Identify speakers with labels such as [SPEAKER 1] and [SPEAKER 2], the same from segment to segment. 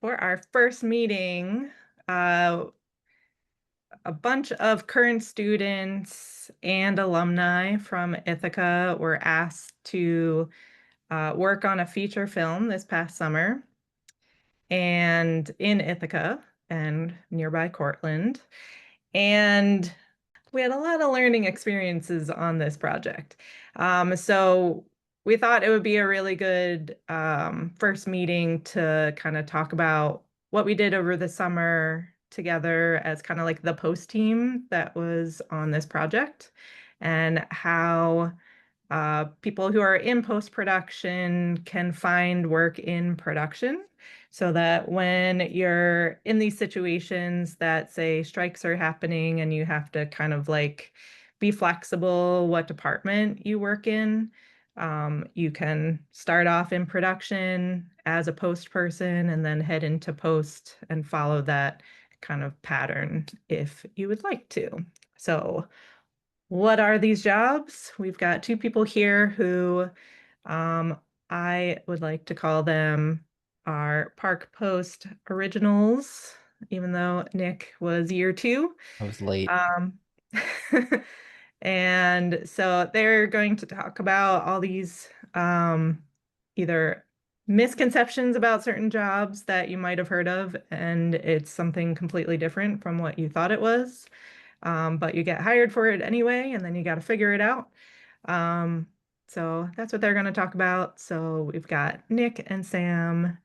[SPEAKER 1] For our first meeting, a bunch of current students and alumni from Ithaca were asked to work on a feature film this past summer and in Ithaca and nearby Cortland. And we had a lot of learning experiences on this project. So we thought it would be a really good first meeting to kind of talk about what we did over the summer together as kind of like the post team that was on this project and how people who are in post-production can find work in production so that when you're in these situations that say strikes are happening and you have to kind of like be flexible what department you work in, you can start off in production as a post person and then head into post and follow that kind of pattern if you would like to. So what are these jobs? We've got two people here who um, I would like to call them our Park Post originals, even though Nick was year two.
[SPEAKER 2] I was late.
[SPEAKER 1] Um, and so they're going to talk about all these either misconceptions about certain jobs that you might have heard of, and it's something completely different from what you thought it was. But you get hired for it anyway, and then you got to figure it out. Um, so that's what they're going to talk about. So we've got Nick and Sam,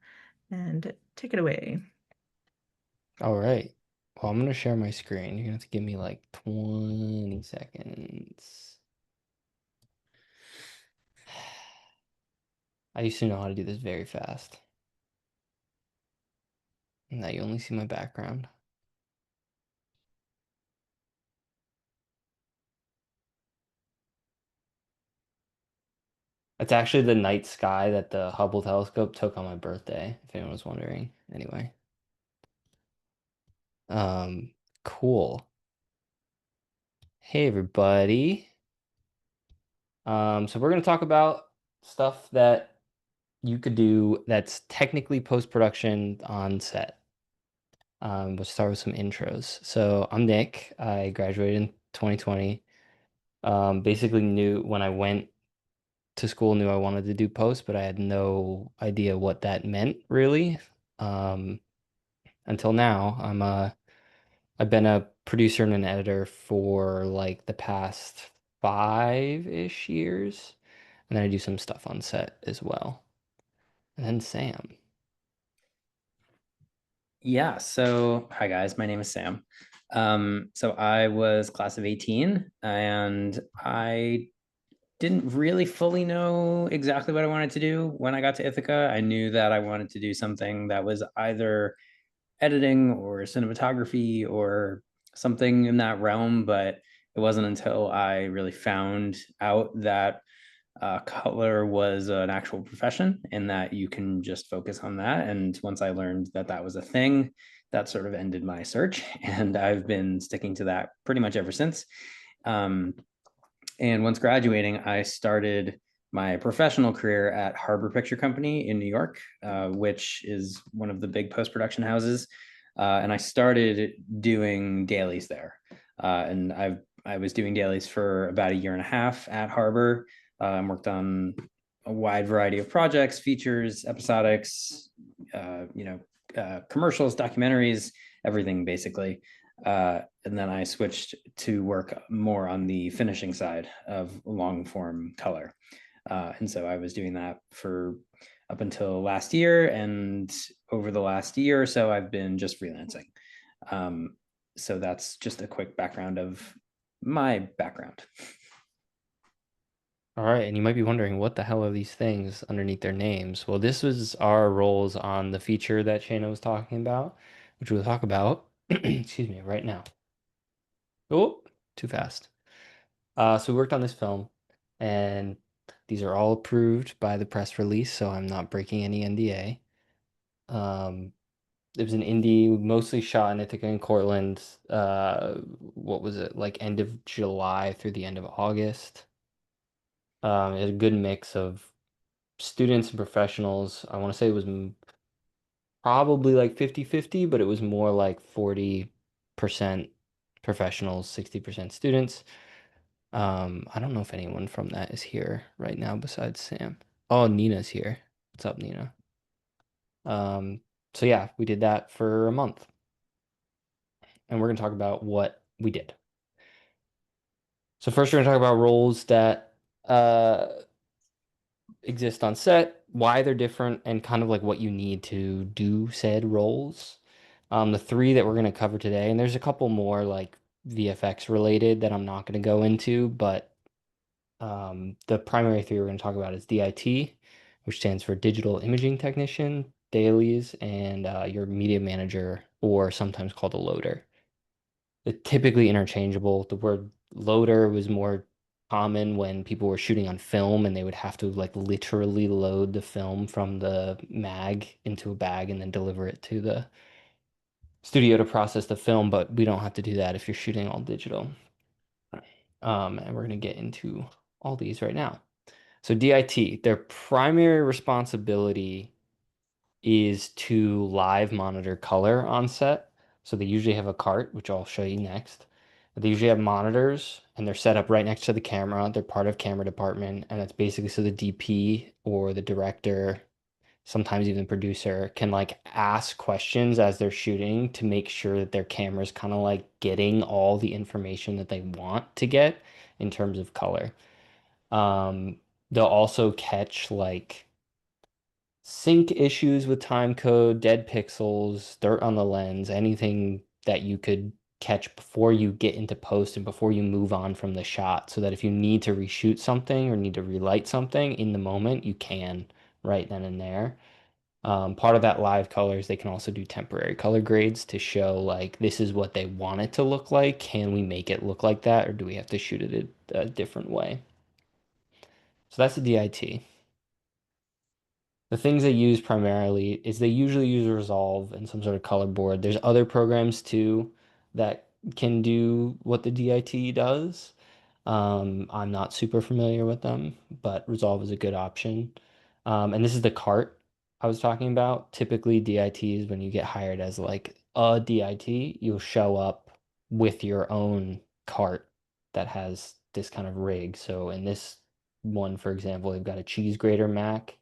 [SPEAKER 1] and take it away.
[SPEAKER 2] All right. Well, I'm gonna share my screen. You're gonna have to give me like 20 seconds. I used to know how to do this very fast. Now you only see my background. It's actually the night sky that the Hubble telescope took on my birthday, if anyone was wondering. Anyway. Um, cool. Hey everybody. So we're gonna talk about stuff that you could do that's technically post-production on set. We'll start with some intros. So I'm Nick. I graduated in 2020. Basically knew when I went to school, knew I wanted to do post, but I had no idea what that meant really. Um, until now, I've been a producer and an editor for like the past 5-ish years, and then I do some stuff on set as well. And then Sam.
[SPEAKER 3] Yeah, so hi guys, my name is Sam. So I was class of 18 and I didn't really fully know exactly what I wanted to do when I got to Ithaca. I knew that I wanted to do something that was either editing or cinematography or something in that realm, but it wasn't until I really found out that color was an actual profession and that you can just focus on that. And once I learned that that was a thing, that sort of ended my search. And I've been sticking to that pretty much ever since. Um, and once graduating, I started my professional career at Harbor Picture Company in New York, which is one of the big post-production houses. And I started doing dailies there. And I was doing dailies for about a year and a half at Harbor. And worked on a wide variety of projects, features, episodics, commercials, documentaries, everything basically. And then I switched to work more on the finishing side of long form color. And so I was doing that for up until last year. And over the last year or so, I've been just freelancing. So that's just a quick background of my background.
[SPEAKER 2] All right, and you might be wondering what the hell are these things underneath their names? Well, this was our roles on the feature that Shayna was talking about, which we'll talk about, excuse me, right now. Oh, too fast. So we worked on this film, and these are all approved by the press release, so I'm not breaking any NDA. It was an indie, mostly shot in Ithaca and Cortland. What was it, like end of July through the end of August. It had a good mix of students and professionals. I want to say it was probably like 50-50, but it was more like 40% professionals, 60% students. I don't know if anyone from that is here right now besides Sam. Oh, Nina's here. What's up, Nina? Um, so yeah, we did that for a month. And we're going to talk about what we did. So first we're going to talk about roles that exist on set, why they're different, and kind of like what you need to do said roles. The three that we're going to cover today, and there's a couple more like VFX related that I'm not going to go into, but the primary three we're going to talk about is DIT, which stands for Digital Imaging Technician, Dailies, and your media manager, or sometimes called a loader. They're typically interchangeable. The word loader was more common when people were shooting on film and they would have to like literally load the film from the mag into a bag and then deliver it to the studio to process the film, but we don't have to do that if you're shooting all digital. And we're going to get into all these right now. So DIT, their primary responsibility is to live monitor color on set. So they usually have a cart, which I'll show you next. They usually have monitors and they're set up right next to the camera. They're part of camera department, and it's basically so the DP or the director, sometimes even the producer, can like ask questions as they're shooting to make sure that their camera's kind of like getting all the information that they want to get in terms of color. They'll also catch like sync issues with time code, dead pixels, dirt on the lens, anything that you could catch before you get into post and before you move on from the shot, so that if you need to reshoot something or need to relight something in the moment, you can right then and there. Part of that live colors, they can also do temporary color grades to show like this is what they want it to look like. Can we make it look like that, or do we have to shoot it a different way? So that's the DIT. The things they use primarily is they usually use Resolve and some sort of color board. There's other programs too that can do what the DIT does. I'm not super familiar with them, but Resolve is a good option. And this is the cart I was talking about. Typically, DITs, when you get hired as like a DIT, you'll show up with your own cart that has this kind of rig. So in this one, for example, they've got a cheese grater Mac,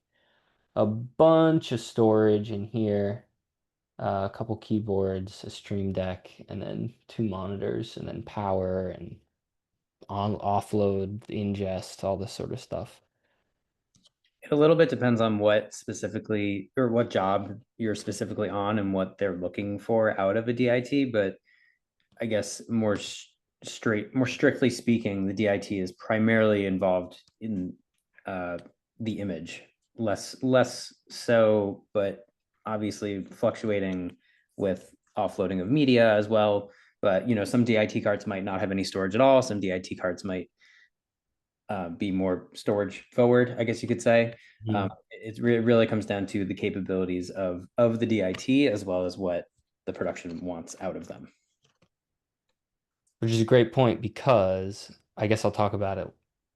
[SPEAKER 2] a bunch of storage in here, a couple keyboards, a Stream Deck, and then two monitors, and then power and on offload, ingest, all this sort of stuff.
[SPEAKER 3] It a little bit depends on what specifically or what job you're specifically on and what they're looking for out of a DIT, but I guess more strictly speaking, the DIT is primarily involved in the image, less so, but obviously fluctuating with offloading of media as well. But some DIT cards might not have any storage at all. Some DIT cards might be more storage forward, I guess you could say. It really comes down to the capabilities of the DIT as well as what the production wants out of them.
[SPEAKER 2] Which is a great point, because I guess I'll talk about it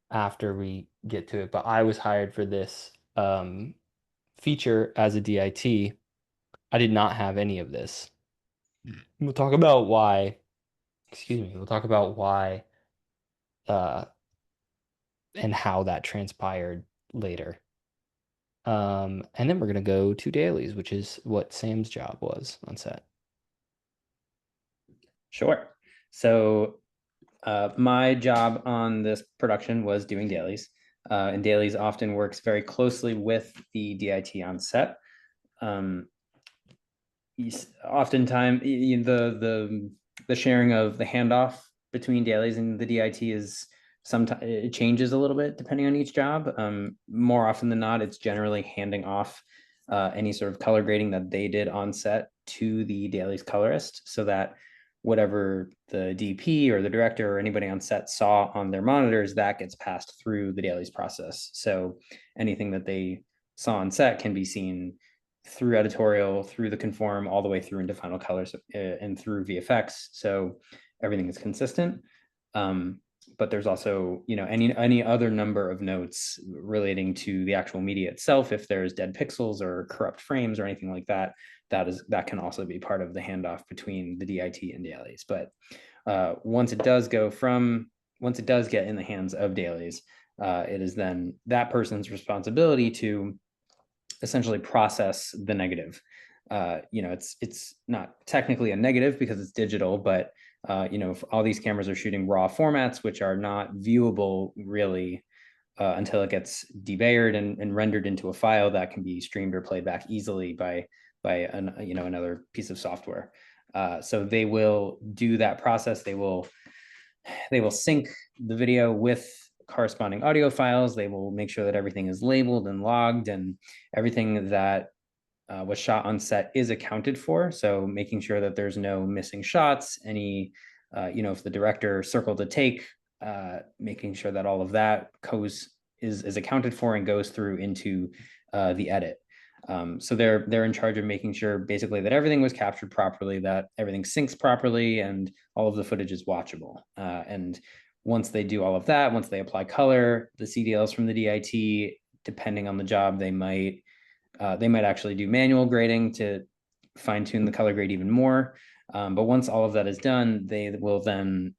[SPEAKER 2] after we get to it. But I was hired for this feature as a DIT. I did not have any of this. We'll talk about why, excuse me, we'll talk about why uh, and how that transpired later. And then we're going to go to dailies, which is what Sam's job was on set.
[SPEAKER 3] Sure. So my job on this production was doing dailies. And dailies often works very closely with the DIT on set. Oftentimes, the sharing of the handoff between dailies and the DIT is sometimes it changes a little bit depending on each job. More often than not, it's generally handing off any sort of color grading that they did on set to the dailies colorist, so that whatever the DP or the director or anybody on set saw on their monitors, that gets passed through the dailies process. So anything that they saw on set can be seen through editorial, through the conform, all the way through into final colors and through VFX. So everything is consistent. but there's also, any other number of notes relating to the actual media itself. If there's dead pixels or corrupt frames or anything like that, that can also be part of the handoff between the DIT and Dailies. But once it does get in the hands of Dailies, it is then that person's responsibility to essentially process the negative. It's not technically a negative because it's digital, but if all these cameras are shooting raw formats, which are not viewable really until it gets debayered and rendered into a file that can be streamed or played back easily by another piece of software. So they will do that process. They will sync the video with corresponding audio files. They will make sure that everything is labeled and logged, and everything that was shot on set is accounted for. So making sure that there's no missing shots, if the director circled a take, making sure that all of that is accounted for and goes through into the edit. So they're in charge of making sure basically that everything was captured properly, that everything syncs properly, and all of the footage is watchable. And once they do all of that, once they apply color, the CDLs from the DIT, depending on the job, they might actually do manual grading to fine tune the color grade even more. But once all of that is done, they will then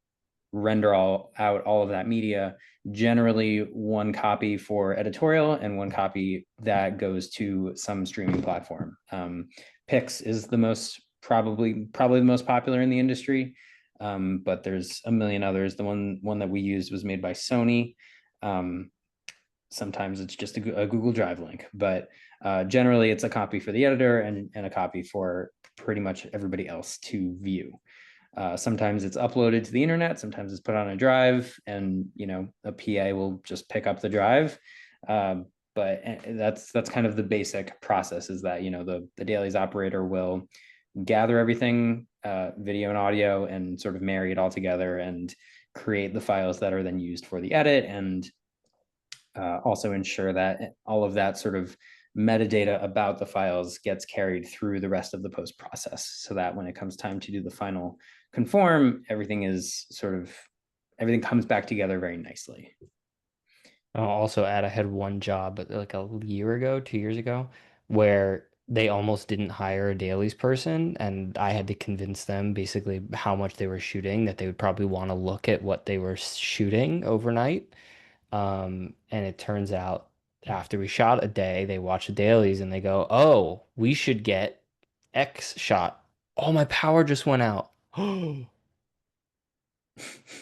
[SPEAKER 3] render out all of that media, generally one copy for editorial and one copy that goes to some streaming platform. Pix is probably the most popular in the industry, but there's a million others. The one that we used was made by Sony. Sometimes it's just a Google Drive link, but generally it's a copy for the editor and a copy for pretty much everybody else to view. Sometimes it's uploaded to the internet, sometimes it's put on a drive, and a PA will just pick up the drive. But that's kind of the basic process, is that the Dailies operator will gather everything, video and audio, and sort of marry it all together and create the files that are then used for the edit, and also ensure that all of that sort of metadata about the files gets carried through the rest of the post process, so that when it comes time to do the final conform, everything comes back together very nicely.
[SPEAKER 2] I'll also add, I had one job like a year ago, 2 years ago, where they almost didn't hire a dailies person, and I had to convince them basically how much they were shooting, that they would probably want to look at what they were shooting overnight. And it turns out after we shot a day, they watch the dailies and they go, "Oh, we should get X shot." Oh, my power just went out.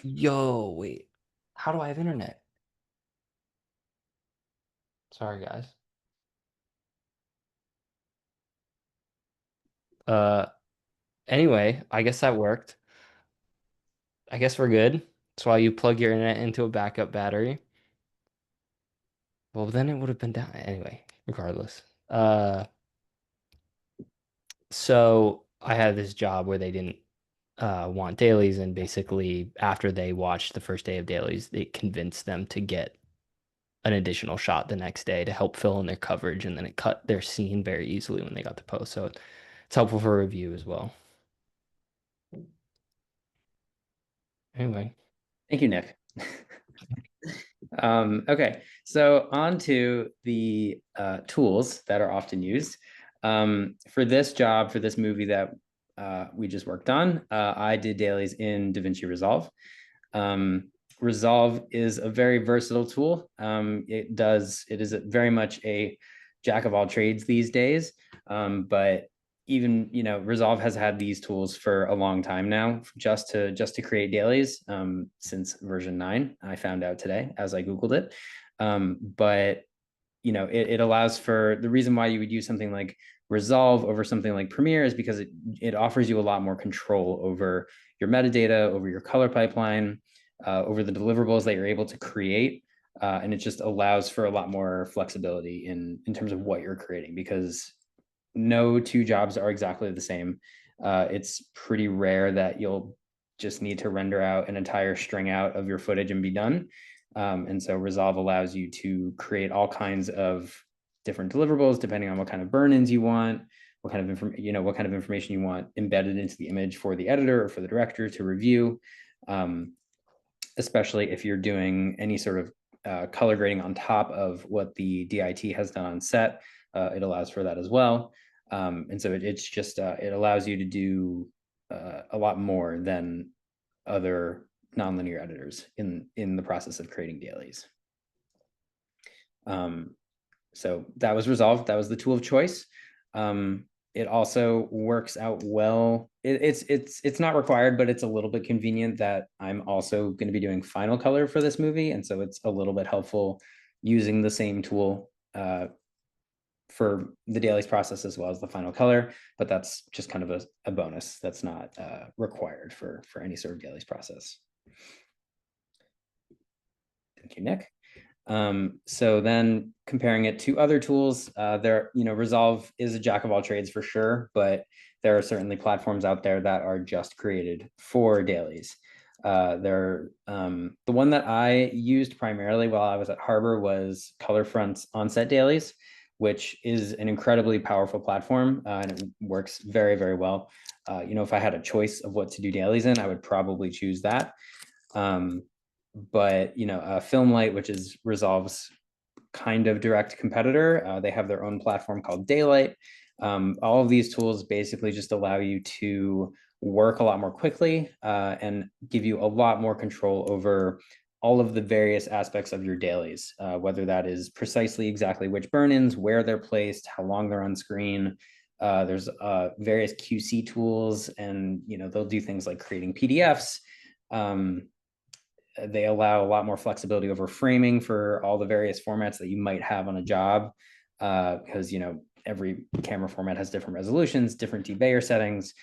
[SPEAKER 2] Yo, wait. How do I have internet? Sorry, guys. Uh, anyway, I guess that worked. I guess we're good. That's why you plug your internet into a backup battery. Well, then it would have been down anyway, regardless. So I had this job where they didn't want dailies, and basically after they watched the first day of dailies, it convinced them to get an additional shot the next day to help fill in their coverage, and then it cut their scene very easily when they got to post. So it's helpful for review as well. Anyway.
[SPEAKER 3] Thank you, Nick. Okay, so on to the tools that are often used. For this job, for this movie that we just worked on, I did dailies in DaVinci Resolve. Resolve is a very versatile tool. It is very much a jack of all trades these days, but even Resolve has had these tools for a long time now, just to create dailies, since version 9. I found out today as I Googled it. But it allows for, the reason why you would use something like Resolve over something like Premiere is because it offers you a lot more control over your metadata, over your color pipeline, over the deliverables that you're able to create. And it just allows for a lot more flexibility in terms of what you're creating, because no two jobs are exactly the same. It's pretty rare that you'll just need to render out an entire string out of your footage and be done. And so Resolve allows you to create all kinds of different deliverables depending on what kind of burn-ins you want, what kind of information you want embedded into the image for the editor or for the director to review. especially if you're doing any sort of color grading on top of what the DIT has done on set. It allows for that as well. And so it's just, it allows you to do a lot more than other nonlinear editors in the process of creating dailies. So that was Resolve. That was the tool of choice. It also works out well. It's not required, but it's a little bit convenient that I'm also going to be doing Final Color for this movie, and so it's a little bit helpful using the same tool for the dailies process as well as the Final Color. But that's just kind of a bonus. That's not required for any sort of dailies process. Thank you, Nick. So then comparing it to other tools, Resolve is a jack of all trades for sure, but there are certainly platforms out there that are just created for dailies. The one that I used primarily while I was at Harbor was Colorfront's Onset Dailies, which is an incredibly powerful platform, and it works very, very well. If I had a choice of what to do dailies in, I would probably choose that. But Filmlight, which is Resolve's kind of direct competitor, they have their own platform called Daylight. All of these tools basically just allow you to work a lot more quickly and give you a lot more control over all of the various aspects of your dailies, whether that is precisely exactly which burn-ins, where they're placed, how long they're on screen. There's various QC tools, and they'll do things like creating PDFs. They allow a lot more flexibility over framing for all the various formats that you might have on a job, because every camera format has different resolutions, different debayer settings.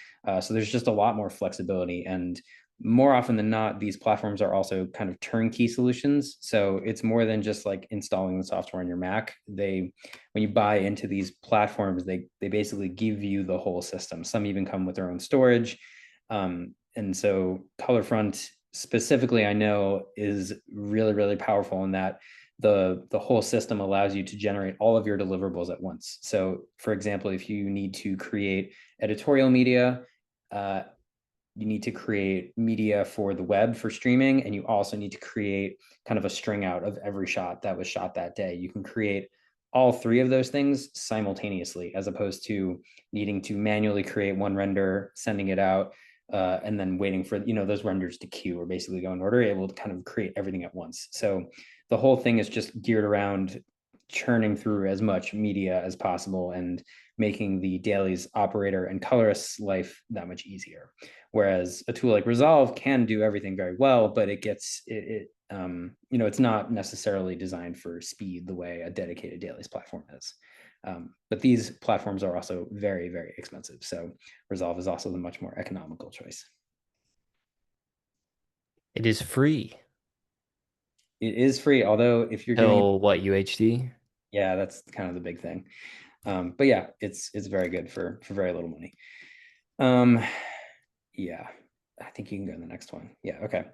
[SPEAKER 3] So there's just a lot more flexibility, and more often than not, these platforms are also kind of turnkey solutions. So it's more than just like installing the software on your Mac. When you buy into these platforms, they basically give you the whole system. Some even come with their own storage. And so Colorfront specifically, I know, is really, really powerful in that the whole system allows you to generate all of your deliverables at once. So for example, if you need to create editorial media, you need to create media for the web for streaming, and you also need to create kind of a string out of every shot that was shot that day. You can create all three of those things simultaneously, as opposed to needing to manually create one render, sending it out, and then waiting for those renders to queue or basically go in order. You're able to kind of create everything at once. So the whole thing is just geared around churning through as much media as possible and making the dailies operator and colorist's life that much easier. Whereas a tool like Resolve can do everything very well, but it's not necessarily designed for speed the way a dedicated dailies platform is. But these platforms are also very, very expensive. So Resolve is also the much more economical choice.
[SPEAKER 2] It is free.
[SPEAKER 3] It is free, although if you're doing
[SPEAKER 2] what, UHD?
[SPEAKER 3] Yeah, that's kind of the big thing. But yeah, it's very good for very little money. Yeah, I think you can go to the next one. Yeah, okay.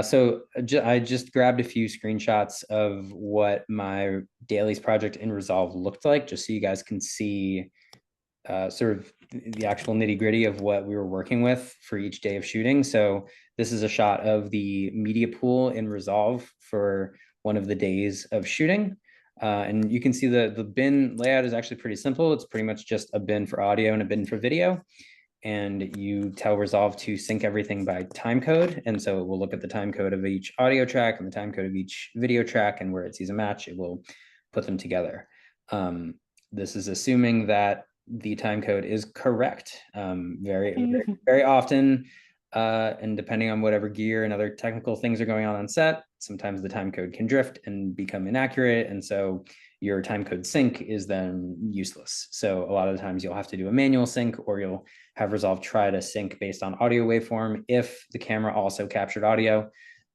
[SPEAKER 3] So I just grabbed a few screenshots of what my dailies project in Resolve looked like, just so you guys can see sort of the actual nitty gritty of what we were working with for each day of shooting. So this is a shot of the media pool in Resolve for one of the days of shooting. And you can see the bin layout is actually pretty simple. It's pretty much just a bin for audio and a bin for video. And you tell Resolve to sync everything by time code. And so it will look at the time code of each audio track and the time code of each video track, and where it sees a match, it will put them together. This is assuming that the time code is correct. Very often, and depending on whatever gear and other technical things are going on set, sometimes the time code can drift and become inaccurate. And so your time code sync is then useless. So a lot of the times you'll have to do a manual sync, or you'll have Resolve try to sync based on audio waveform if the camera also captured audio.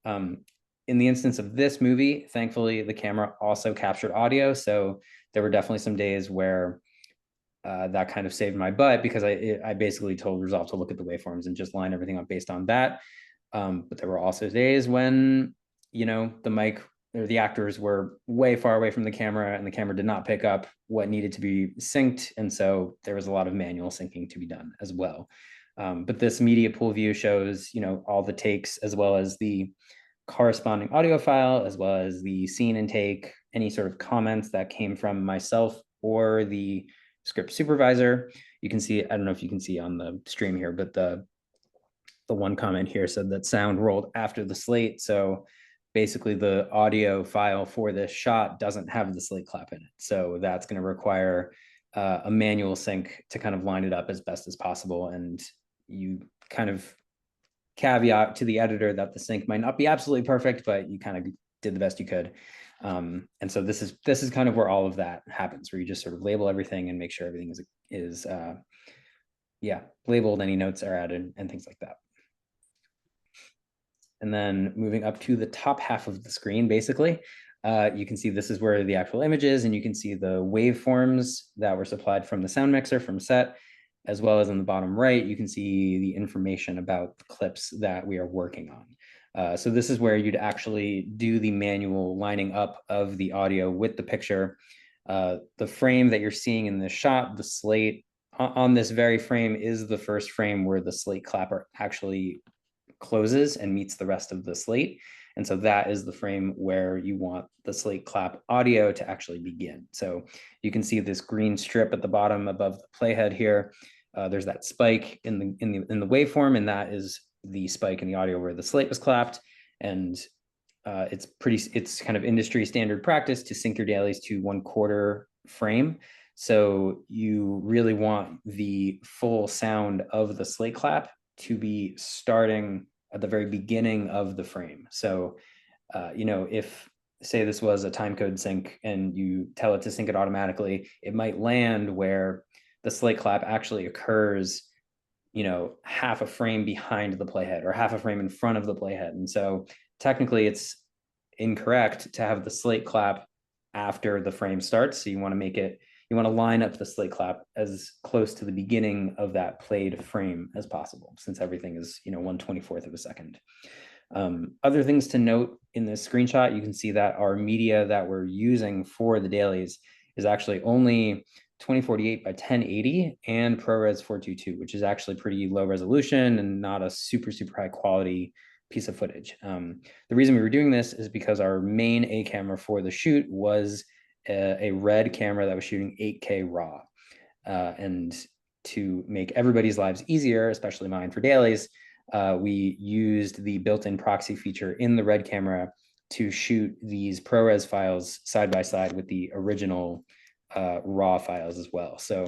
[SPEAKER 3] In the instance of this movie, thankfully, the camera also captured audio. So there were definitely some days where that kind of saved my butt, because I basically told Resolve to look at the waveforms and just line everything up based on that. But there were also days when, the mic or the actors were way far away from the camera, and the camera did not pick up what needed to be synced. And so there was a lot of manual syncing to be done as well. But this media pool view shows, all the takes, as well as the corresponding audio file, as well as the scene intake, any sort of comments that came from myself or the script supervisor. You can see, I don't know if you can see on the stream here, but the one comment here said that sound rolled after the slate. So basically the audio file for this shot doesn't have the slate clap in it. So that's going to require a manual sync to kind of line it up as best as possible. And you kind of caveat to the editor that the sync might not be absolutely perfect, but you kind of did the best you could. And so this is kind of where all of that happens, where you just sort of label everything and make sure everything is labeled, any notes are added and things like that. And then moving up to the top half of the screen, basically, you can see this is where the actual image is, and you can see the waveforms that were supplied from the sound mixer from set, as well as in the bottom right, you can see the information about the clips that we are working on. So this is where you'd actually do the manual lining up of the audio with the picture. The frame that you're seeing in this shot, the slate on this very frame is the first frame where the slate clapper actually closes and meets the rest of the slate. And so that is the frame where you want the slate clap audio to actually begin. So you can see this green strip at the bottom above the playhead here. There's that spike in the waveform, and that is the spike in the audio where the slate was clapped. And it's kind of industry standard practice to sync your dailies to 1/4 frame. So you really want the full sound of the slate clap to be starting at the very beginning of the frame. So, if say this was a timecode sync and you tell it to sync it automatically, it might land where the slate clap actually occurs, half a frame behind the playhead or half a frame in front of the playhead. And so technically it's incorrect to have the slate clap after the frame starts. So you want to line up the slate clap as close to the beginning of that played frame as possible, since everything is 1/24 of a second. Other things to note in this screenshot, you can see that our media that we're using for the dailies is actually only 2048 by 1080 and ProRes 422, which is actually pretty low resolution and not a super high quality piece of footage. The reason we were doing this is because our main A camera for the shoot was a red camera that was shooting 8K RAW. And to make everybody's lives easier, especially mine for dailies, we used the built-in proxy feature in the red camera to shoot these ProRes files side by side with the original RAW files as well. So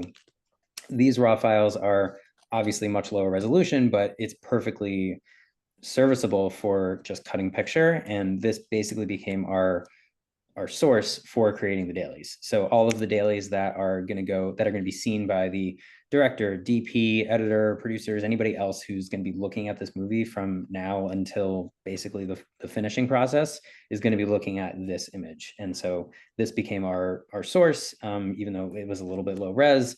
[SPEAKER 3] these RAW files are obviously much lower resolution, but it's perfectly serviceable for just cutting picture. And this basically became our source for creating the dailies. So all of the dailies that are going to be seen by the director, DP, editor, producers, anybody else who's going to be looking at this movie from now until basically the finishing process is going to be looking at this image. And so this became our source, even though it was a little bit low res.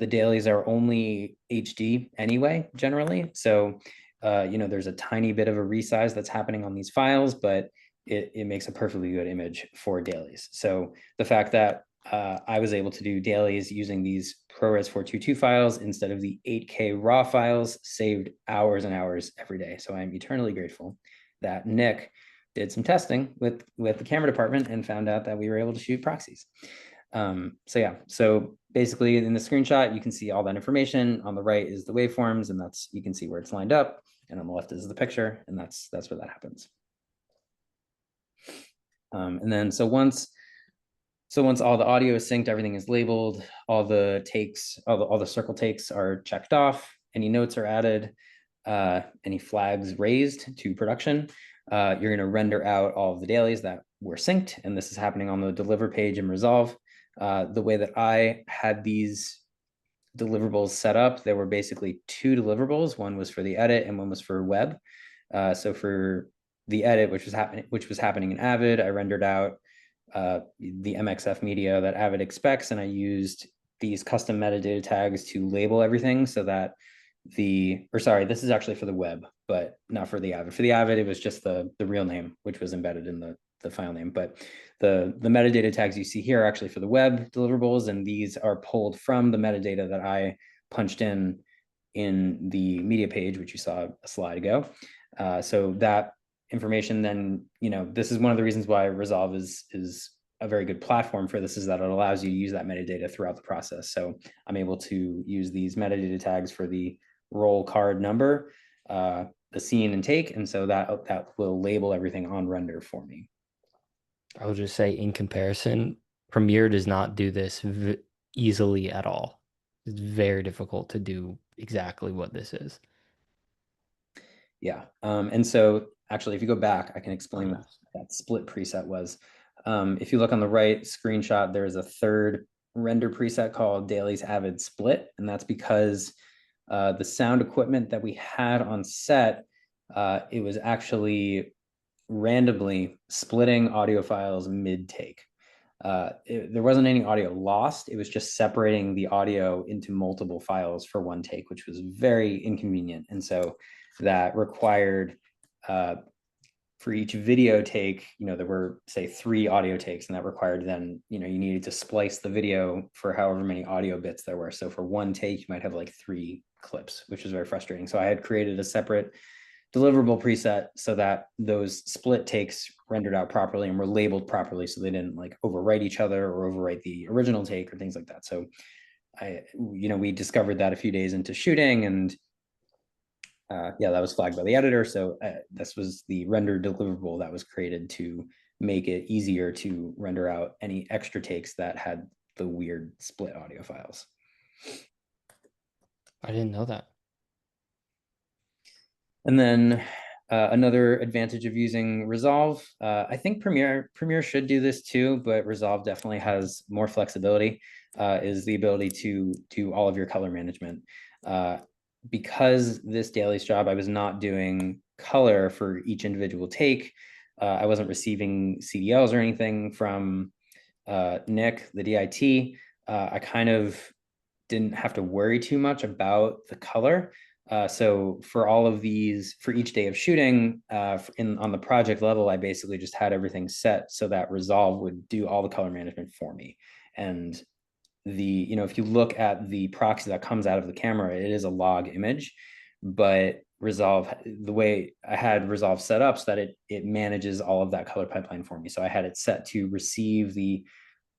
[SPEAKER 3] The dailies are only HD anyway, generally. So, there's a tiny bit of a resize that's happening on these files, but it makes a perfectly good image for dailies. So the fact that I was able to do dailies using these ProRes 422 files instead of the 8K RAW files saved hours and hours every day. So I'm eternally grateful that Nick did some testing with the camera department and found out that we were able to shoot proxies. So basically in the screenshot, you can see all that information. On the right is the waveforms, and you can see where it's lined up. And on the left is the picture, and that's where that happens. And then so once all the audio is synced, everything is labeled, all the takes, all the circle takes are checked off, any notes are added, any flags raised to production, you're going to render out all of the dailies that were synced, and this is happening on the deliver page in Resolve. The way that I had these deliverables set up, there were basically 2 deliverables. One was for the edit and one was for web. So for the edit, which was happening in Avid, I rendered out the MXF media that Avid expects, and I used these custom metadata tags to label everything so that this is actually for the web, but not for the Avid. For the Avid, it was just the real name, which was embedded in the file name. But the metadata tags you see here are actually for the web deliverables, and these are pulled from the metadata that I punched in the media page, which you saw a slide ago. So that information, then this is one of the reasons why Resolve is a very good platform for this, is that it allows you to use that metadata throughout the process. So I'm able to use these metadata tags for the roll card number, the scene and take, and so that will label everything on render for me.
[SPEAKER 2] I will just say, in comparison, Premiere does not do this easily at all. It's very difficult to do exactly what this is.
[SPEAKER 3] Yeah. And so actually, if you go back, I can explain what that split preset was. If you look on the right screenshot, there's a third render preset called Dailies Avid Split. And that's because the sound equipment that we had on set, it was actually randomly splitting audio files mid-take. There wasn't any audio lost. It was just separating the audio into multiple files for one take, which was very inconvenient. And so that required, for each video take, there were, say, 3 audio takes, and that required then, you needed to splice the video for however many audio bits there were. So for one take, you might have like 3 clips, which is very frustrating. So I had created a separate deliverable preset so that those split takes rendered out properly and were labeled properly, so they didn't like overwrite each other or overwrite the original take or things like that. So we discovered that a few days into shooting, and yeah, that was flagged by the editor. So this was the render deliverable that was created to make it easier to render out any extra takes that had the weird split audio files.
[SPEAKER 2] I didn't know that.
[SPEAKER 3] And then another advantage of using Resolve, I think Premiere should do this too, but Resolve definitely has more flexibility, is the ability to do all of your color management. Because this Dailies job, I was not doing color for each individual take. I wasn't receiving CDLs or anything from Nick, the DIT. I kind of didn't have to worry too much about the color. So for all of these, for each day of shooting, on the project level, I basically just had everything set so that Resolve would do all the color management for me. And if you look at the proxy that comes out of the camera, it is a log image, but Resolve, the way I had Resolve set up so that it manages all of that color pipeline for me. So I had it set to receive the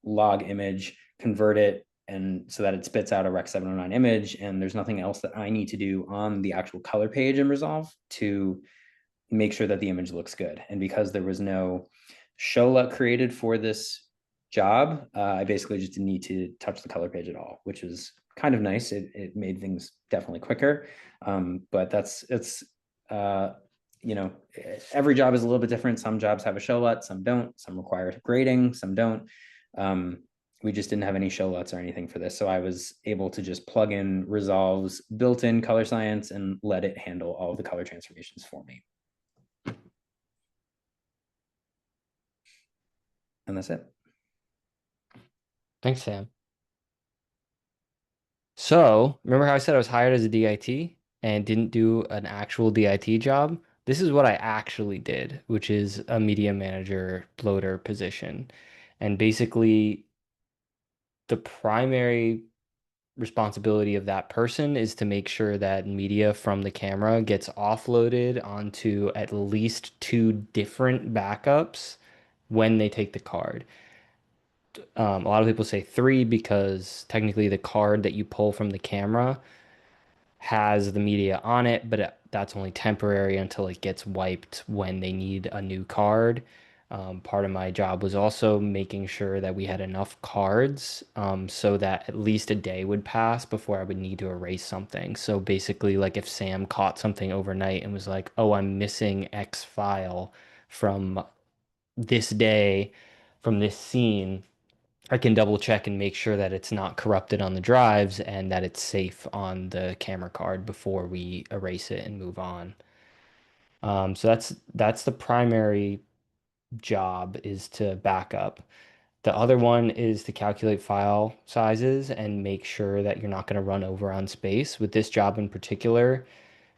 [SPEAKER 3] log image, convert it, and so that it spits out a Rec 709 image, and there's nothing else that I need to do on the actual color page in Resolve to make sure that the image looks good. And because there was no show LUT created for this job, I basically just didn't need to touch the color page at all, which is kind of nice. It made things definitely quicker. But every job is a little bit different. Some jobs have a show LUT, some don't. Some require grading, some don't. We just didn't have any show LUTs or anything for this. So I was able to just plug in Resolve's built-in color science and let it handle all of the color transformations for me. And that's it.
[SPEAKER 2] Thanks, Sam. So, remember how I said I was hired as a DIT and didn't do an actual DIT job? This is what I actually did, which is a media manager bloater position. And basically, the primary responsibility of that person is to make sure that media from the camera gets offloaded onto at least 2 different backups when they take the card. A lot of people say 3 because technically the card that you pull from the camera has the media on it, but that's only temporary until it gets wiped when they need a new card. Part of my job was also making sure that we had enough cards so that at least a day would pass before I would need to erase something. So basically, like if Sam caught something overnight and was like, oh, I'm missing X file from this day, from this scene, I can double check and make sure that it's not corrupted on the drives and that it's safe on the camera card before we erase it and move on. So that's the primary job, is to back up. The other one is to calculate file sizes and make sure that you're not going to run over on space. With this job in particular,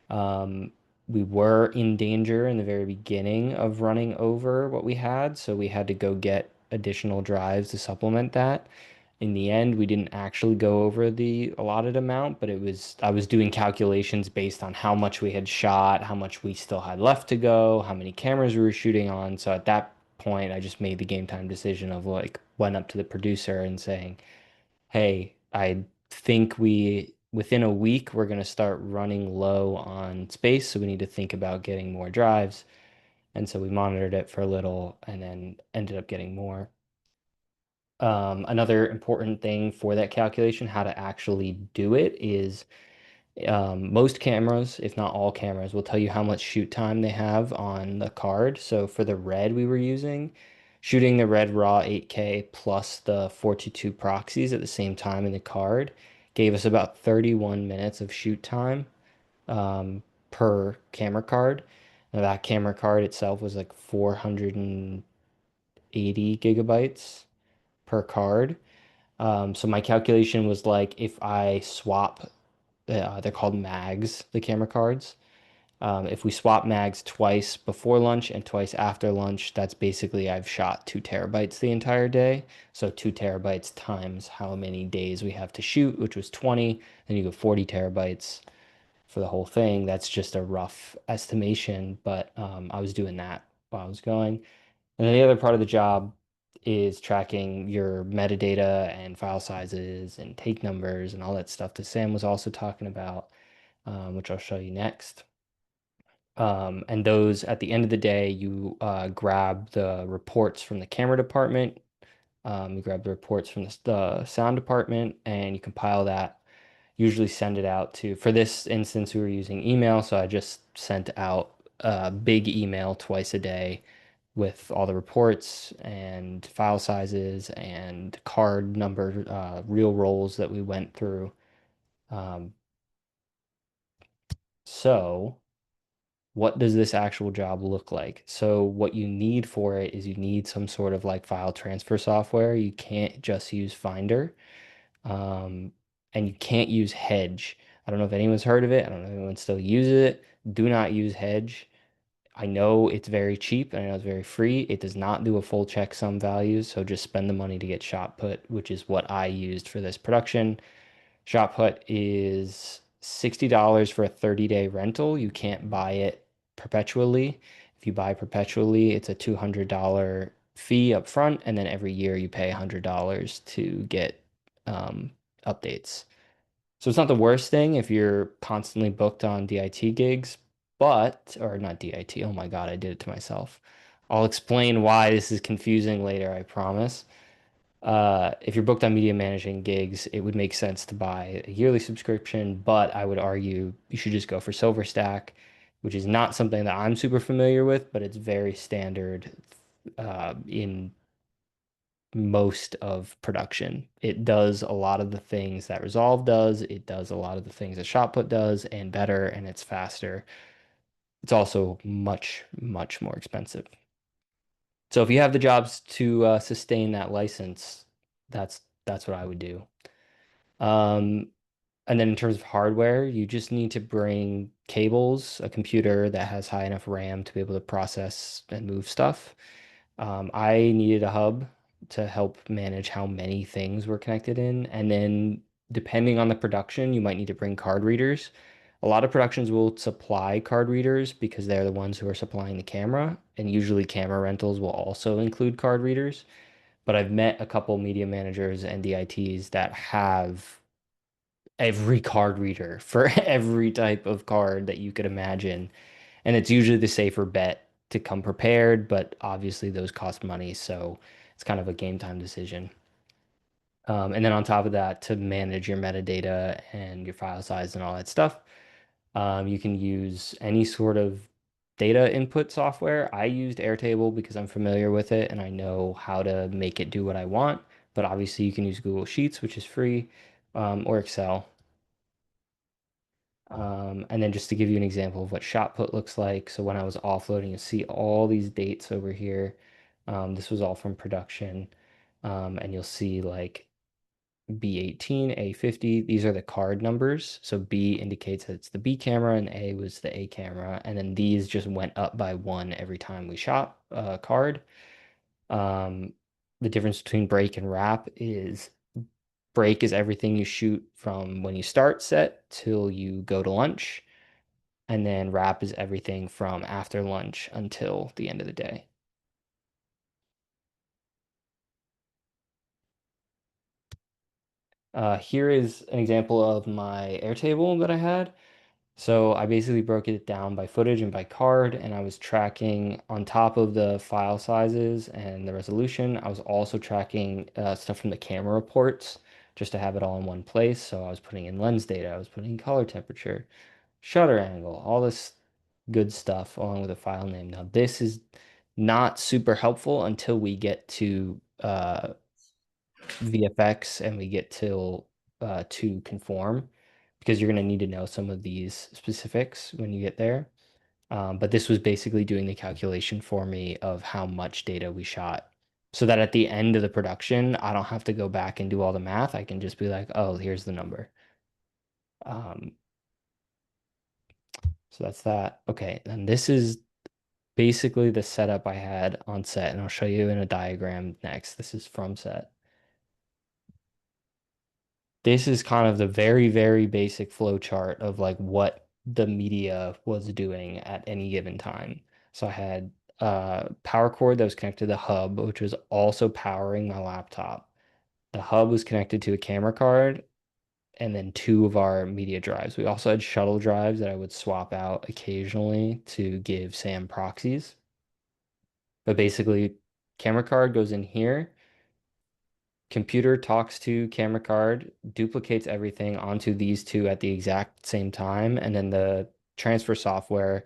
[SPEAKER 2] we were in danger in the very beginning of running over what we had, so we had to go get additional drives to supplement that. In the end, we didn't actually go over the allotted amount, but I was doing calculations based on how much we had shot, how much we still had left to go, how many cameras we were shooting on. So at that point, I just made the game time decision of like went up to the producer and saying, "Hey, I think within a week we're going to start running low on space, so we need to think about getting more drives." And so we monitored it for a little and then ended up getting more. Another important thing for that calculation, how to actually do it, is most cameras, if not all cameras, will tell you how much shoot time they have on the card. So for the red we were using, shooting the red raw 8K plus the 422 proxies at the same time in the card gave us about 31 minutes of shoot time um, per camera card. Now that camera card itself was like 480 gigabytes per card. So my calculation was like if I swap, they're called mags, the camera cards. If we swap mags twice before lunch and twice after lunch, that's basically I've shot 2 terabytes the entire day. So 2 terabytes times how many days we have to shoot, which was 20, then you go 40 terabytes for the whole thing. That's just a rough estimation, but I was doing that while I was going. And then the other part of the job is tracking your metadata and file sizes and take numbers and all that stuff that Sam was also talking about, which I'll show you next. And those, at the end of the day, you grab the reports from the camera department, you grab the reports from the sound department, and you compile that. Usually send it out to, for this instance, we were using email, so I just sent out a big email twice a day with all the reports and file sizes and card number, real rolls that we went through. Um, so what does this actual job look like? So what you need for it is you need some sort of like file transfer software. You can't just use Finder, um, and you can't use Hedge. I don't know if anyone's heard of it. I don't know if anyone still uses it. Do not use Hedge. I know it's very cheap and I know it's very free. It does not do a full checksum value, so just spend the money to get shot put, which is what I used for this production. Shot put is $60 for a 30-day rental. You can't buy it perpetually. If you buy perpetually, it's a $200 fee up front, and then every year you pay $100 to get um, updates. So it's not the worst thing if you're constantly booked on DIT gigs, but, or not DIT, oh my God, I did it to myself. I'll explain why this is confusing later, I promise. If you're booked on media managing gigs, it would make sense to buy a yearly subscription, but I would argue you should just go for Silver Stack, which is not something that I'm super familiar with, but it's very standard in most of production. It does a lot of the things that Resolve does. It does a lot of the things that Shotput does and better, and it's faster. It's also much, much more expensive. So if you have the jobs to sustain that license, that's what I would do. Um, and then in terms of hardware, you just need to bring cables, a computer that has high enough RAM to be able to process and move stuff. I needed a hub to help manage how many things were connected in. And then depending on the production, you might need to bring card readers. A lot of productions will supply card readers because they're the ones who are supplying the camera. And usually camera rentals will also include card readers. But I've met a couple media managers and DITs that have every card reader for every type of card that you could imagine. And it's usually the safer bet to come prepared, but obviously those cost money, so it's kind of a game time decision. And then on top of that, to manage your metadata and your file size and all that stuff, you can use any sort of data input software. I used Airtable because I'm familiar with it and I know how to make it do what I want. But obviously, you can use Google Sheets, which is free, or Excel. And then just to give you an example of what shot put looks like. So when I was offloading, you see all these dates over here. This was all from production. And you'll see like B18, A50. These are the card numbers. So B indicates that it's the B camera and A was the A camera. And then these just went up by one every time we shot a card. The difference between break and wrap is break is everything you shoot from when you start set till you go to lunch. And then wrap is everything from after lunch until the end of the day. Here is an example of my Airtable that I had. So I basically broke it down by footage and by card, and I was tracking on top of the file sizes and the resolution. I was also tracking stuff from the camera reports just to have it all in one place. So I was putting in lens data, I was putting in color temperature, shutter angle, all this good stuff along with a file name. Now, this is not super helpful until we get to VFX and we get to conform because you're going to need to know some of these specifics when you get there. But this was basically doing the calculation for me of how much data we shot so that at the end of the production, I don't have to go back and do all the math. I can just be like, oh, here's the number. Um, so that's that. Okay, and this is basically the setup I had on set, and I'll show you in a diagram next. This is from set. This is kind of the very, very basic flow chart of like what the media was doing at any given time. So I had a power cord that was connected to the hub, which was also powering my laptop. The hub was connected to a camera card and then two of our media drives. We also had shuttle drives that I would swap out occasionally to give Sam proxies. But basically, camera card goes in here. Computer talks to camera card, duplicates everything onto these two at the exact same time, and then the transfer software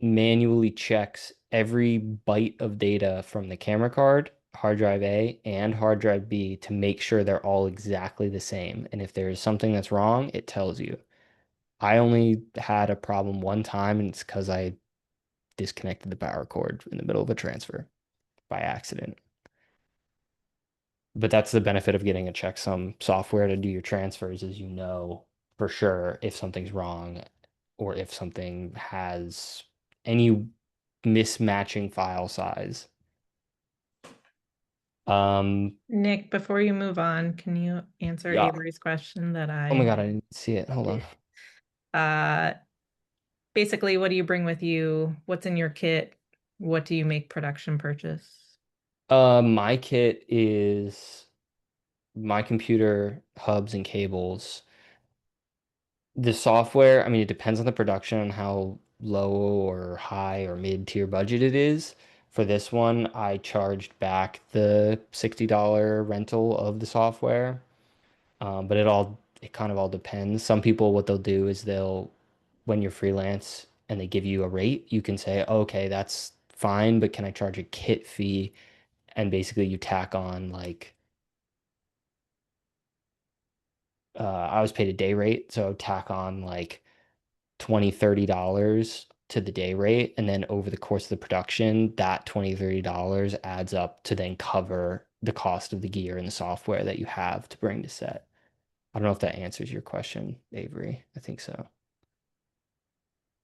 [SPEAKER 2] manually checks every byte of data from the camera card, hard drive A, and hard drive B to make sure they're all exactly the same. And if there's something that's wrong, it tells you. I only had a problem one time, and it's because I disconnected the power cord in the middle of a transfer by accident. But that's the benefit of getting a checksum software to do your transfers is you know for sure if something's wrong or if something has any mismatching file size.
[SPEAKER 1] Nick, before you move on, can you answer
[SPEAKER 2] Yeah.
[SPEAKER 1] Avery's question that
[SPEAKER 2] Oh my
[SPEAKER 1] I
[SPEAKER 2] God, I didn't see it. Hold on.
[SPEAKER 1] uh basically what do you bring with you? What's in your kit? What do you make production purchase?
[SPEAKER 2] My kit is my computer, hubs and cables. The software, I mean, it depends on the production and how low or high or mid tier budget it is. For this one, I charged back the $60 rental of the software. But it kind of all depends. Some people, what they'll do is when you're freelance and they give you a rate, you can say, okay, that's fine, but can I charge a kit fee? And basically you tack on like, I was paid a day rate, so tack on like 20, $30 to the day rate. And then over the course of the production, that 20, $30 adds up to then cover the cost of the gear and the software that you have to bring to set. I don't know if that answers your question, Avery. I think so.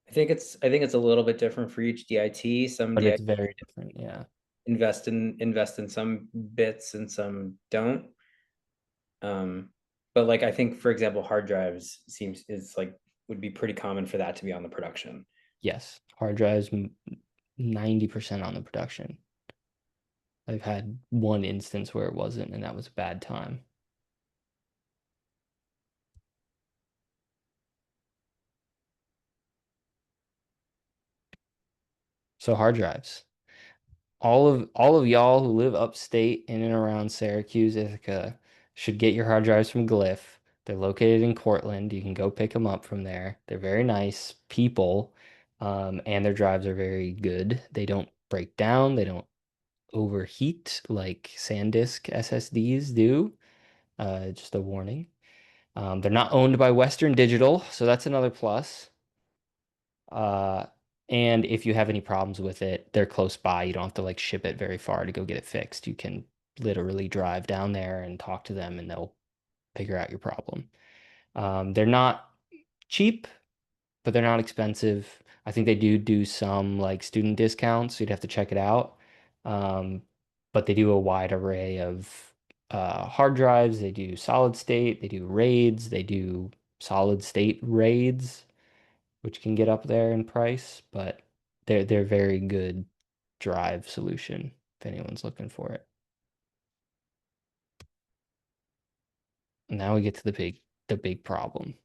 [SPEAKER 3] I think it's a little bit different for each DIT. Some
[SPEAKER 2] But it's
[SPEAKER 3] DIT
[SPEAKER 2] very different. Yeah.
[SPEAKER 3] invest in some bits and some don't. But like I think, for example, hard drives seems is like would be pretty common for that to be on the production.
[SPEAKER 2] Yes. Hard drives 90% on the production. I've had one instance where it wasn't, and that was a bad time. So hard drives. All of y'all who live upstate in and around Syracuse, Ithaca, should get your hard drives from Glyph. They're located in Cortland. You can go pick them up from there. They're very nice people, and their drives are very good. They don't break down. They don't overheat like SanDisk SSDs do. Just a warning. They're not owned by Western Digital, so that's another plus. Uh, and if you have any problems with it, they're close by. You don't have to like ship it very far to go get it fixed. You can literally drive down there and talk to them and they'll figure out your problem. They're not cheap, but they're not expensive. I think they do some like student discounts. So you'd have to check it out. Um, but they do a wide array of hard drives, they do solid state, they do RAIDs, they do solid state RAIDs, which can get up there in price, but they're very good drive solution if anyone's looking for it. Now we get to the big problem.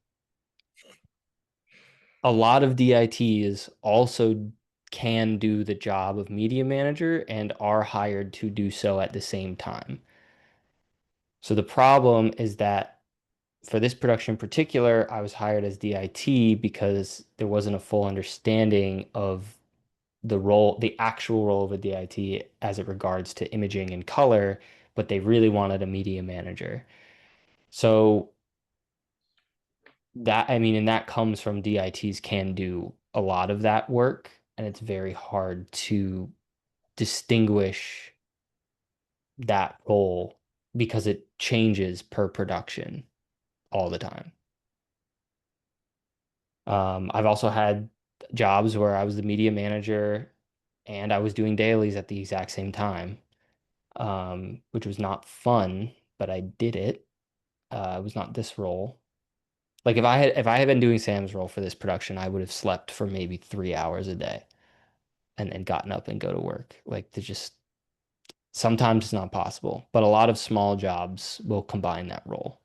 [SPEAKER 2] A lot of DITs also can do the job of media manager and are hired to do so at the same time. So the problem is that for this production in particular, I was hired as DIT because there wasn't a full understanding of the role, the actual role of a DIT as it regards to imaging and color, but they really wanted a media manager. So that, I mean, and that comes from DITs can do a lot of that work, and it's very hard to distinguish that role because it changes per production all the time. I've also had jobs where I was the media manager and I was doing dailies at the exact same time, which was not fun, but I did it. It was not this role. Like if I had been doing Sam's role for this production, I would have slept for maybe 3 hours a day and then gotten up and go to work. Like to just sometimes it's not possible, but a lot of small jobs will combine that role.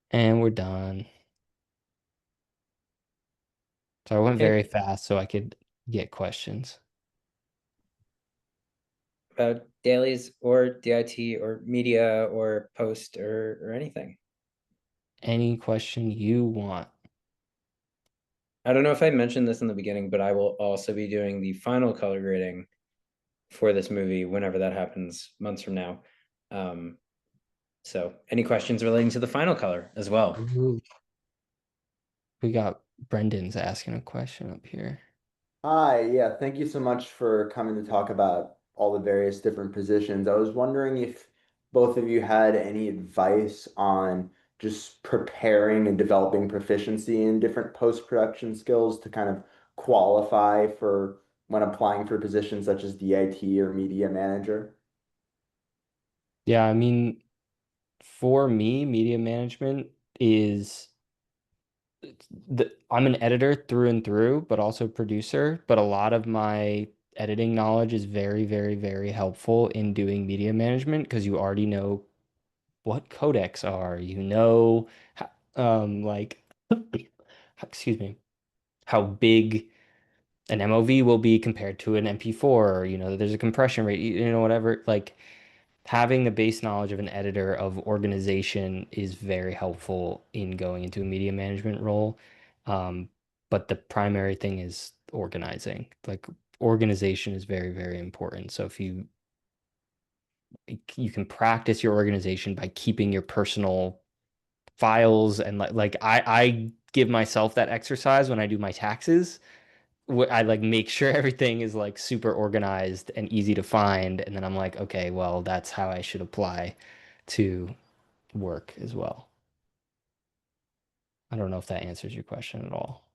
[SPEAKER 2] And we're done. So I went
[SPEAKER 3] Okay.
[SPEAKER 2] very fast so I could get questions.
[SPEAKER 3] About dailies or DIT or media or post or anything.
[SPEAKER 2] Any question you want.
[SPEAKER 3] I don't know if I mentioned this in the beginning, but I will also be doing the final color grading for this movie whenever that happens, months from now. So any questions relating to the final color as well?
[SPEAKER 2] Ooh, we got Brendan's asking a question up here.
[SPEAKER 4] Hi, yeah, thank you so much for coming to talk about all the various different positions. I was wondering if both of you had any advice on just preparing and developing proficiency in different post-production skills to kind of qualify for when applying for positions such as DIT or media manager.
[SPEAKER 2] Yeah, I mean, for me, media management is I'm an editor through and through, but also producer. But a lot of my editing knowledge is very, very, very helpful in doing media management because you already know what codecs are. You know, like, excuse me, how big an MOV will be compared to an MP4. Or, there's a compression rate, whatever. Like having the base knowledge of an editor of organization is very helpful in going into a media management role. Um, but the primary thing is organizing. Like organization is very, very important. So if you can practice your organization by keeping your personal files and like I give myself that exercise when I do my taxes. I like make sure everything is like super organized and easy to find, and then I'm like, okay, well, that's how I should apply to work as well. I don't know if that answers your question at all.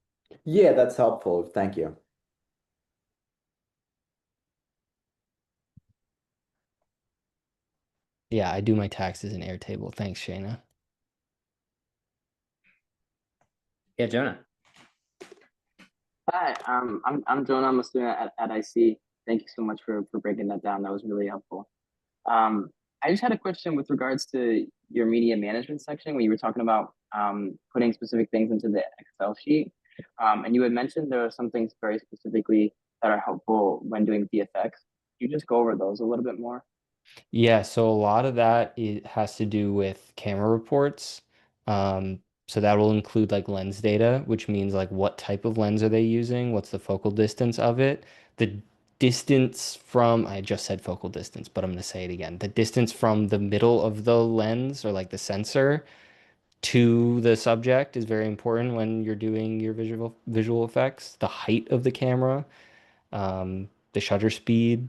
[SPEAKER 4] Yeah, that's helpful. Thank you.
[SPEAKER 2] Yeah, I do my taxes in Airtable. Thanks, Shayna.
[SPEAKER 3] Yeah, Jonah.
[SPEAKER 5] Hi, I'm Jonah. I'm a student at IC. Thank you so much for breaking that down. That was really helpful. I just had a question with regards to your media management section when you were talking about putting specific things into the Excel sheet. And you had mentioned there are some things very specifically that are helpful when doing VFX. Could you just go over those a little bit more?
[SPEAKER 2] Yeah, so a lot of that has to do with camera reports. So that will include like lens data, which means like what type of lens are they using? What's the focal distance of it? The distance from, I just said focal distance, but I'm going to say it again. The distance from the middle of the lens or like the sensor to the subject is very important when you're doing your visual effects. The height of the camera, the shutter speed,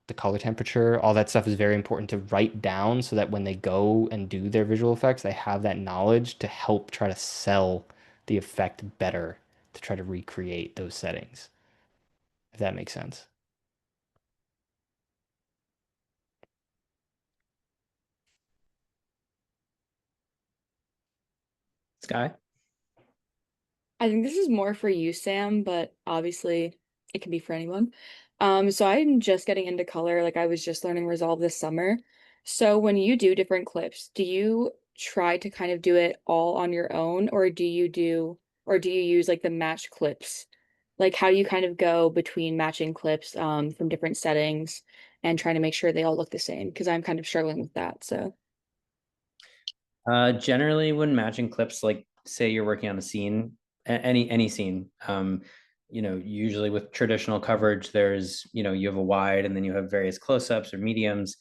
[SPEAKER 2] the color temperature, all that stuff is very important to write down so that when they go and do their visual effects, they have that knowledge to help try to sell the effect better to try to recreate those settings. if that makes sense.
[SPEAKER 3] Sky?
[SPEAKER 6] I think this is more for you, Sam, but obviously it can be for anyone. So I'm just getting into color, like I was just learning Resolve this summer. So when you do different clips, do you try to kind of do it all on your own, or do you use like the match clips? Like how do you kind of go between matching clips from different settings and trying to make sure they all look the same? Because I'm kind of struggling with that. So
[SPEAKER 3] Generally, when matching clips, like say you're working on a scene, any scene, usually with traditional coverage, there's, you have a wide and then you have various close-ups or mediums.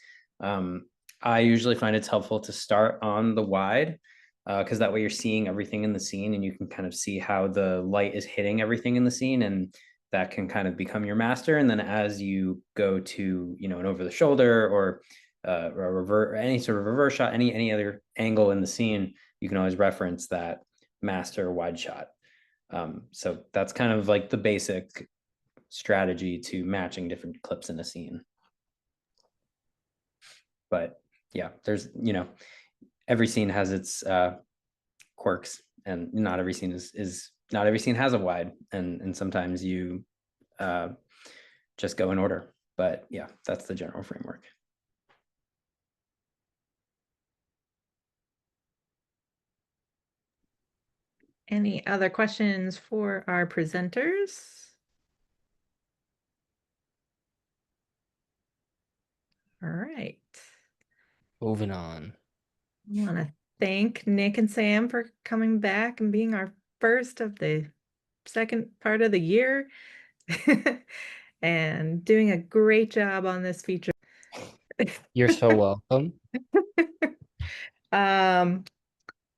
[SPEAKER 3] I usually find it's helpful to start on the wide, because that way you're seeing everything in the scene and you can kind of see how the light is hitting everything in the scene, and that can kind of become your master. And then as you go to, an over the shoulder or a revert, or any sort of reverse shot, any other angle in the scene, you can always reference that master wide shot. So that's kind of like the basic strategy to matching different clips in a scene. But yeah, there's, every scene has its quirks, and not every scene not every scene has a wide, and sometimes you just go in order. But yeah, that's the general framework.
[SPEAKER 1] Any other questions for our presenters? All right.
[SPEAKER 2] Moving on.
[SPEAKER 1] I want to thank Nick and Sam for coming back and being our first of the second part of the year and doing a great job on this feature.
[SPEAKER 2] You're so welcome.